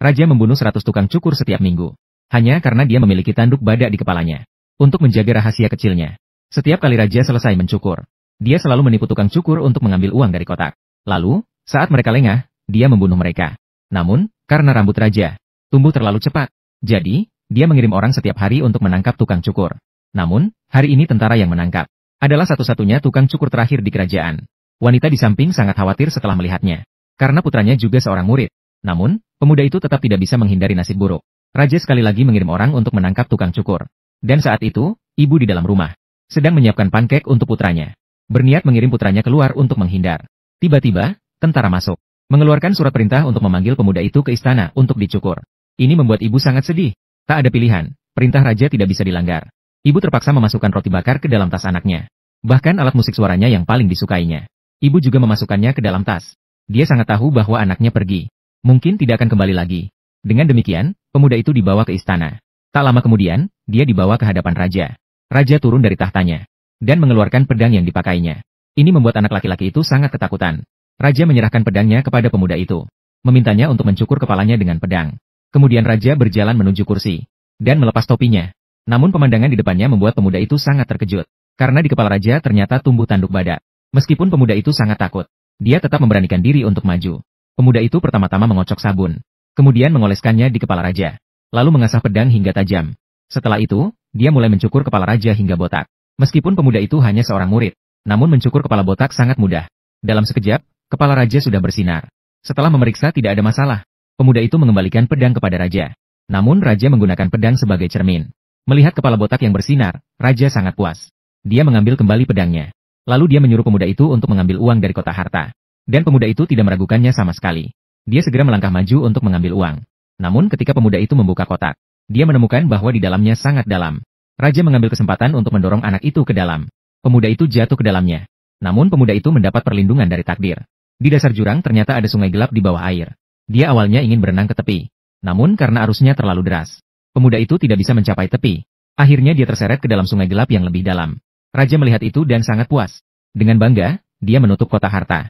Raja membunuh 100 tukang cukur setiap minggu. Hanya karena dia memiliki tanduk badak di kepalanya. Untuk menjaga rahasia kecilnya. Setiap kali Raja selesai mencukur, dia selalu menipu tukang cukur untuk mengambil uang dari kotak. Lalu, saat mereka lengah, dia membunuh mereka. Namun, karena rambut Raja tumbuh terlalu cepat, jadi, dia mengirim orang setiap hari untuk menangkap tukang cukur. Namun, hari ini tentara yang menangkap adalah satu-satunya tukang cukur terakhir di kerajaan. Wanita di samping sangat khawatir setelah melihatnya. Karena putranya juga seorang murid. Namun, pemuda itu tetap tidak bisa menghindari nasib buruk. Raja sekali lagi mengirim orang untuk menangkap tukang cukur. Dan saat itu, ibu di dalam rumah sedang menyiapkan pankek untuk putranya. Berniat mengirim putranya keluar untuk menghindar. Tiba-tiba, tentara masuk. Mengeluarkan surat perintah untuk memanggil pemuda itu ke istana untuk dicukur. Ini membuat ibu sangat sedih. Tak ada pilihan, perintah raja tidak bisa dilanggar. Ibu terpaksa memasukkan roti bakar ke dalam tas anaknya. Bahkan alat musik suaranya yang paling disukainya. Ibu juga memasukkannya ke dalam tas. Dia sangat tahu bahwa anaknya pergi. Mungkin tidak akan kembali lagi. Dengan demikian, pemuda itu dibawa ke istana. Tak lama kemudian, dia dibawa ke hadapan raja. Raja turun dari tahtanya dan mengeluarkan pedang yang dipakainya. Ini membuat anak laki-laki itu sangat ketakutan. Raja menyerahkan pedangnya kepada pemuda itu, memintanya untuk mencukur kepalanya dengan pedang. Kemudian raja berjalan menuju kursi dan melepas topinya. Namun pemandangan di depannya membuat pemuda itu sangat terkejut, karena di kepala raja ternyata tumbuh tanduk badak. Meskipun pemuda itu sangat takut, dia tetap memberanikan diri untuk maju. Pemuda itu pertama-tama mengocok sabun, kemudian mengoleskannya di kepala raja, lalu mengasah pedang hingga tajam. Setelah itu, dia mulai mencukur kepala raja hingga botak. Meskipun pemuda itu hanya seorang murid, namun mencukur kepala botak sangat mudah. Dalam sekejap, kepala raja sudah bersinar. Setelah memeriksa tidak ada masalah, pemuda itu mengembalikan pedang kepada raja. Namun raja menggunakan pedang sebagai cermin. Melihat kepala botak yang bersinar, raja sangat puas. Dia mengambil kembali pedangnya. Lalu dia menyuruh pemuda itu untuk mengambil uang dari kotak harta. Dan pemuda itu tidak meragukannya sama sekali. Dia segera melangkah maju untuk mengambil uang. Namun ketika pemuda itu membuka kotak, dia menemukan bahwa di dalamnya sangat dalam. Raja mengambil kesempatan untuk mendorong anak itu ke dalam. Pemuda itu jatuh ke dalamnya. Namun pemuda itu mendapat perlindungan dari takdir. Di dasar jurang ternyata ada sungai gelap di bawah air. Dia awalnya ingin berenang ke tepi. Namun karena arusnya terlalu deras, pemuda itu tidak bisa mencapai tepi. Akhirnya dia terseret ke dalam sungai gelap yang lebih dalam. Raja melihat itu dan sangat puas. Dengan bangga, dia menutup kotak harta.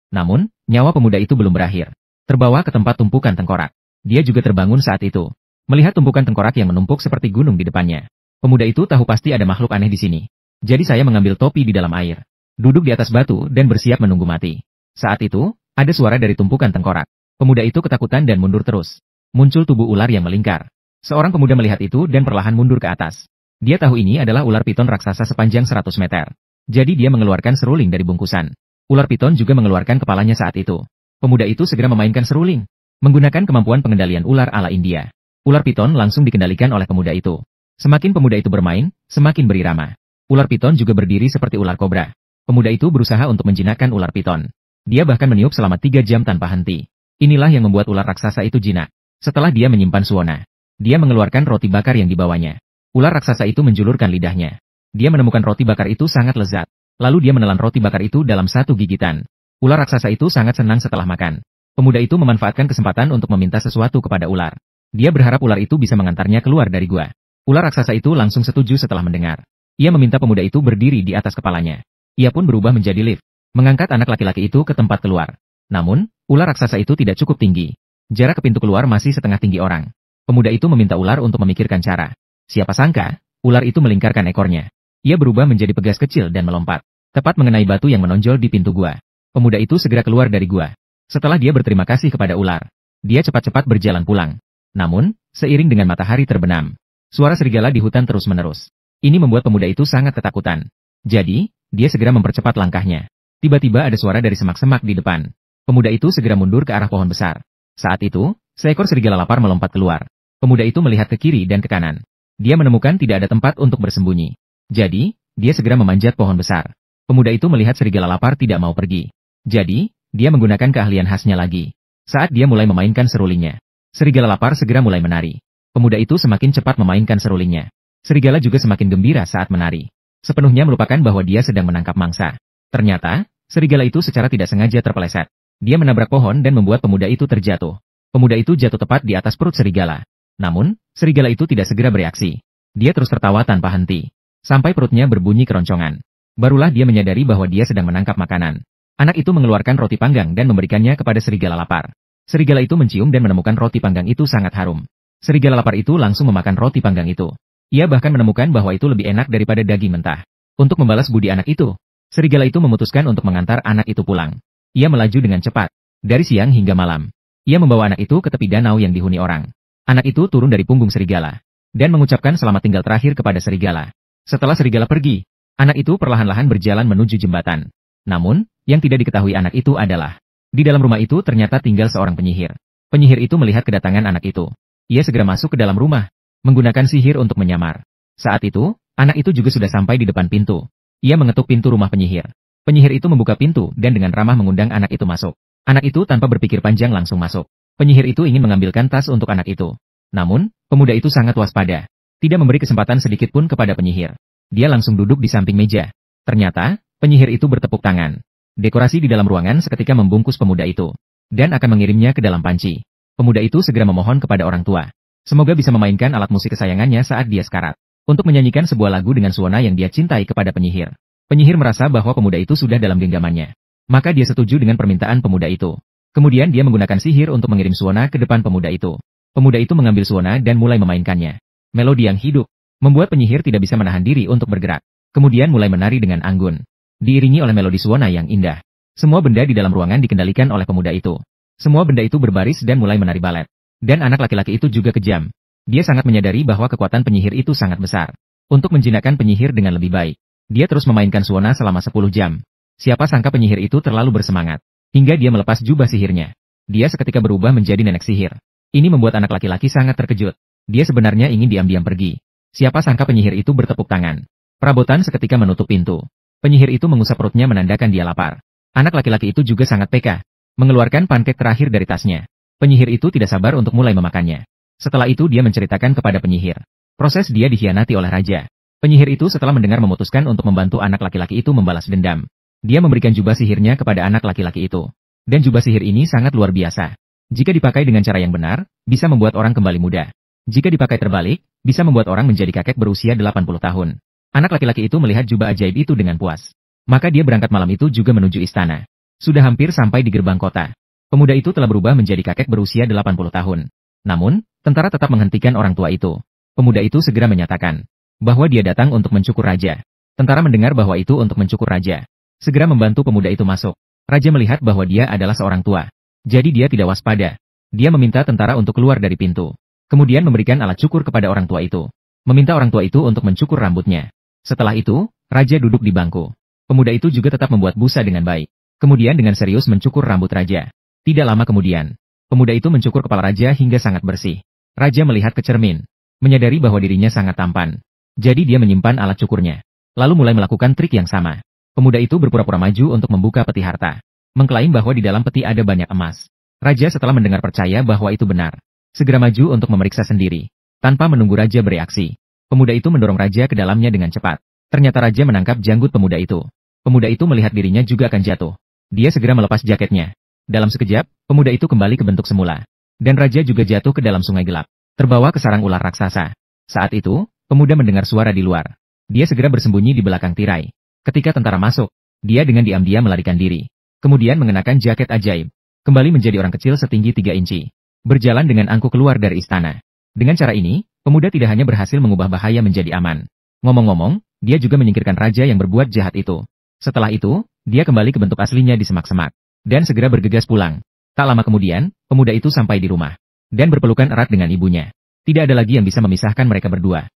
Namun, nyawa pemuda itu belum berakhir. Terbawa ke tempat tumpukan tengkorak. Dia juga terbangun saat itu. Melihat tumpukan tengkorak yang menumpuk seperti gunung di depannya. Pemuda itu tahu pasti ada makhluk aneh di sini. Jadi saya mengambil topi di dalam air. Duduk di atas batu dan bersiap menunggu mati. Saat itu, ada suara dari tumpukan tengkorak. Pemuda itu ketakutan dan mundur terus. Muncul tubuh ular yang melingkar. Seorang pemuda melihat itu dan perlahan mundur ke atas. Dia tahu ini adalah ular piton raksasa sepanjang 100 meter. Jadi dia mengeluarkan seruling dari bungkusan. Ular piton juga mengeluarkan kepalanya saat itu. Pemuda itu segera memainkan seruling. Menggunakan kemampuan pengendalian ular ala India. Ular piton langsung dikendalikan oleh pemuda itu. Semakin pemuda itu bermain, semakin berirama. Ular piton juga berdiri seperti ular kobra. Pemuda itu berusaha untuk menjinakkan ular piton. Dia bahkan meniup selama 3 jam tanpa henti. Inilah yang membuat ular raksasa itu jinak. Setelah dia menyimpan suona, dia mengeluarkan roti bakar yang dibawanya. Ular raksasa itu menjulurkan lidahnya. Dia menemukan roti bakar itu sangat lezat. Lalu dia menelan roti bakar itu dalam satu gigitan. Ular raksasa itu sangat senang setelah makan. Pemuda itu memanfaatkan kesempatan untuk meminta sesuatu kepada ular. Dia berharap ular itu bisa mengantarnya keluar dari gua. Ular raksasa itu langsung setuju setelah mendengar. Ia meminta pemuda itu berdiri di atas kepalanya. Ia pun berubah menjadi lift, mengangkat anak laki-laki itu ke tempat keluar. Namun, ular raksasa itu tidak cukup tinggi. Jarak ke pintu keluar masih setengah tinggi orang. Pemuda itu meminta ular untuk memikirkan cara. Siapa sangka, ular itu melingkarkan ekornya. Ia berubah menjadi pegas kecil dan melompat, tepat mengenai batu yang menonjol di pintu gua. Pemuda itu segera keluar dari gua. Setelah dia berterima kasih kepada ular, dia cepat-cepat berjalan pulang. Namun, seiring dengan matahari terbenam, suara serigala di hutan terus-menerus. Ini membuat pemuda itu sangat ketakutan. Jadi, dia segera mempercepat langkahnya. Tiba-tiba ada suara dari semak-semak di depan. Pemuda itu segera mundur ke arah pohon besar. Saat itu, seekor serigala lapar melompat keluar. Pemuda itu melihat ke kiri dan ke kanan. Dia menemukan tidak ada tempat untuk bersembunyi. Jadi, dia segera memanjat pohon besar. Pemuda itu melihat serigala lapar tidak mau pergi. Jadi, dia menggunakan keahlian khasnya lagi. Saat dia mulai memainkan serulingnya, serigala lapar segera mulai menari. Pemuda itu semakin cepat memainkan serulingnya. Serigala juga semakin gembira saat menari. Sepenuhnya melupakan bahwa dia sedang menangkap mangsa. Ternyata, serigala itu secara tidak sengaja terpeleset. Dia menabrak pohon dan membuat pemuda itu terjatuh. Pemuda itu jatuh tepat di atas perut serigala. Namun, serigala itu tidak segera bereaksi. Dia terus tertawa tanpa henti, sampai perutnya berbunyi keroncongan. Barulah dia menyadari bahwa dia sedang menangkap makanan. Anak itu mengeluarkan roti panggang dan memberikannya kepada serigala lapar. Serigala itu mencium dan menemukan roti panggang itu sangat harum. Serigala lapar itu langsung memakan roti panggang itu. Ia bahkan menemukan bahwa itu lebih enak daripada daging mentah. Untuk membalas budi anak itu, serigala itu memutuskan untuk mengantar anak itu pulang. Ia melaju dengan cepat, dari siang hingga malam. Ia membawa anak itu ke tepi danau yang dihuni orang. Anak itu turun dari punggung serigala, dan mengucapkan selamat tinggal terakhir kepada serigala. Setelah serigala pergi, anak itu perlahan-lahan berjalan menuju jembatan. Namun, yang tidak diketahui anak itu adalah, di dalam rumah itu ternyata tinggal seorang penyihir. Penyihir itu melihat kedatangan anak itu. Ia segera masuk ke dalam rumah, menggunakan sihir untuk menyamar. Saat itu, anak itu juga sudah sampai di depan pintu. Ia mengetuk pintu rumah penyihir. Penyihir itu membuka pintu dan dengan ramah mengundang anak itu masuk. Anak itu tanpa berpikir panjang langsung masuk. Penyihir itu ingin mengambilkan tas untuk anak itu. Namun, pemuda itu sangat waspada. Tidak memberi kesempatan sedikit pun kepada penyihir. Dia langsung duduk di samping meja. Ternyata, penyihir itu bertepuk tangan. Dekorasi di dalam ruangan seketika membungkus pemuda itu, dan akan mengirimnya ke dalam panci. Pemuda itu segera memohon kepada orang tua. Semoga bisa memainkan alat musik kesayangannya saat dia sekarat, untuk menyanyikan sebuah lagu dengan suona yang dia cintai kepada penyihir. Penyihir merasa bahwa pemuda itu sudah dalam genggamannya. Maka dia setuju dengan permintaan pemuda itu. Kemudian dia menggunakan sihir untuk mengirim suona ke depan pemuda itu. Pemuda itu mengambil suona dan mulai memainkannya. Melodi yang hidup membuat penyihir tidak bisa menahan diri untuk bergerak. Kemudian mulai menari dengan anggun, diiringi oleh melodi suona yang indah. Semua benda di dalam ruangan dikendalikan oleh pemuda itu. Semua benda itu berbaris dan mulai menari balet. Dan anak laki-laki itu juga kejam. Dia sangat menyadari bahwa kekuatan penyihir itu sangat besar. Untuk menjinakkan penyihir dengan lebih baik, dia terus memainkan suona selama 10 jam. Siapa sangka penyihir itu terlalu bersemangat, hingga dia melepas jubah sihirnya. Dia seketika berubah menjadi nenek sihir. Ini membuat anak laki-laki sangat terkejut. Dia sebenarnya ingin diam-diam pergi. Siapa sangka penyihir itu bertepuk tangan. Perabotan seketika menutup pintu. Penyihir itu mengusap perutnya menandakan dia lapar. Anak laki-laki itu juga sangat peka, mengeluarkan pankek terakhir dari tasnya. Penyihir itu tidak sabar untuk mulai memakannya. Setelah itu dia menceritakan kepada penyihir. Proses dia dikhianati oleh raja. Penyihir itu setelah mendengar memutuskan untuk membantu anak laki-laki itu membalas dendam. Dia memberikan jubah sihirnya kepada anak laki-laki itu. Dan jubah sihir ini sangat luar biasa. Jika dipakai dengan cara yang benar, bisa membuat orang kembali muda. Jika dipakai terbalik, bisa membuat orang menjadi kakek berusia 80 tahun. Anak laki-laki itu melihat jubah ajaib itu dengan puas. Maka dia berangkat malam itu juga menuju istana. Sudah hampir sampai di gerbang kota. Pemuda itu telah berubah menjadi kakek berusia 80 tahun. Namun, tentara tetap menghentikan orang tua itu. Pemuda itu segera menyatakan bahwa dia datang untuk mencukur raja. Tentara mendengar bahwa itu untuk mencukur raja. Segera membantu pemuda itu masuk. Raja melihat bahwa dia adalah seorang tua. Jadi dia tidak waspada. Dia meminta tentara untuk keluar dari pintu. Kemudian memberikan alat cukur kepada orang tua itu. Meminta orang tua itu untuk mencukur rambutnya. Setelah itu, raja duduk di bangku. Pemuda itu juga tetap membuat busa dengan baik. Kemudian dengan serius mencukur rambut raja. Tidak lama kemudian, pemuda itu mencukur kepala raja hingga sangat bersih. Raja melihat ke cermin, menyadari bahwa dirinya sangat tampan. Jadi dia menyimpan alat cukurnya. Lalu mulai melakukan trik yang sama. Pemuda itu berpura-pura maju untuk membuka peti harta. Mengklaim bahwa di dalam peti ada banyak emas. Raja setelah mendengar percaya bahwa itu benar. Segera maju untuk memeriksa sendiri. Tanpa menunggu raja bereaksi. Pemuda itu mendorong raja ke dalamnya dengan cepat. Ternyata raja menangkap janggut pemuda itu. Pemuda itu melihat dirinya juga akan jatuh. Dia segera melepas jaketnya. Dalam sekejap, pemuda itu kembali ke bentuk semula. Dan raja juga jatuh ke dalam sungai gelap, terbawa ke sarang ular raksasa. Saat itu, pemuda mendengar suara di luar. Dia segera bersembunyi di belakang tirai. Ketika tentara masuk, dia dengan diam-diam melarikan diri. Kemudian mengenakan jaket ajaib. Kembali menjadi orang kecil setinggi 3 inci. Berjalan dengan angkuh keluar dari istana. Dengan cara ini, pemuda tidak hanya berhasil mengubah bahaya menjadi aman. Ngomong-ngomong, dia juga menyingkirkan raja yang berbuat jahat itu. Setelah itu, dia kembali ke bentuk aslinya di semak-semak. Dan segera bergegas pulang. Tak lama kemudian, pemuda itu sampai di rumah. Dan berpelukan erat dengan ibunya. Tidak ada lagi yang bisa memisahkan mereka berdua.